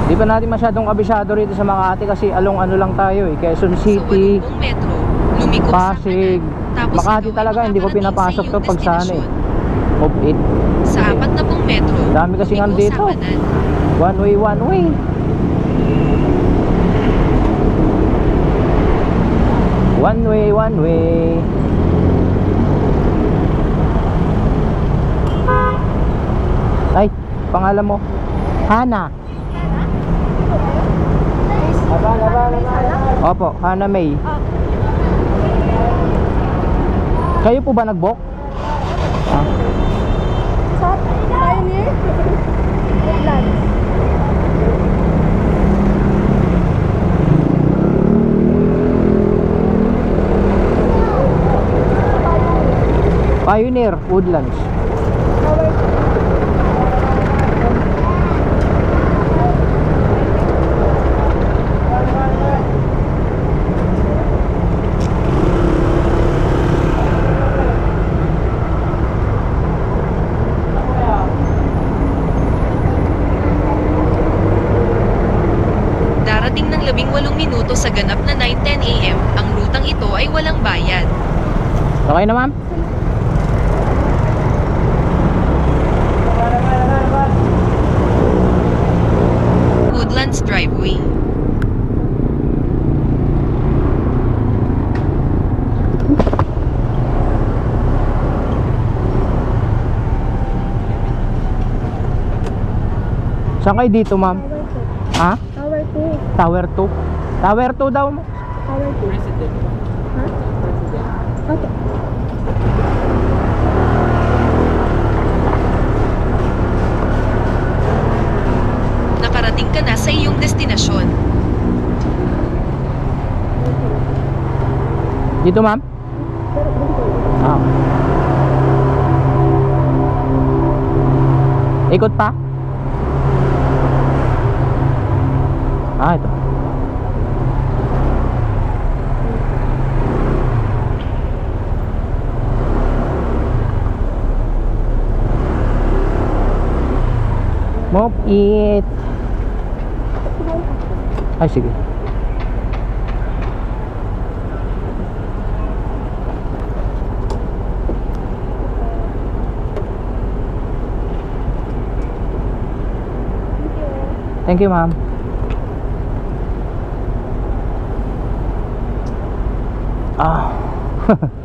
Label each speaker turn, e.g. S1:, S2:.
S1: Di pa natin masyadong kabisado rito sa Makati kasi along ano lang tayo eh, Quezon City,
S2: So, metro, lumiko
S1: Pasig,
S2: sa kanan, tapos
S1: Makati
S2: ikaw ay
S1: talaga hindi ko
S2: makakarating
S1: pinapasok
S2: sa
S1: to
S2: iyong
S1: pag sa ano eh,
S2: destinasyon.
S1: of it.
S2: Sa 40 metro,
S1: Dami kasi nga
S2: lumiko
S1: dito.
S2: sa kanan.
S1: One way, one way. One way, one way. Ay, pangalan mo? Hana. Opo, Hana May. Kayo po ba nag-book? Ah.
S3: Sa Pioneer Woodlands.
S1: Pioneer Woodlands.
S2: Darating ng 18 minuto sa ganap na 9:10 AM, ang rutang ito ay walang bayad.
S1: Okay na ma'am?
S2: Woodlands Driveway.
S1: Saan kayo dito ma'am? Ha?
S3: Tower 2.
S1: Tower 2? Tower 2 daw mo?
S3: Tower 2. President. Ha? President. Okay.
S2: Nakarating ka na sa iyong destinasyon.
S1: Dito ma'am? Ah. Ikot pa? Ah, ito. Move it. Ay, sige. Thank you, ma'am. Ah.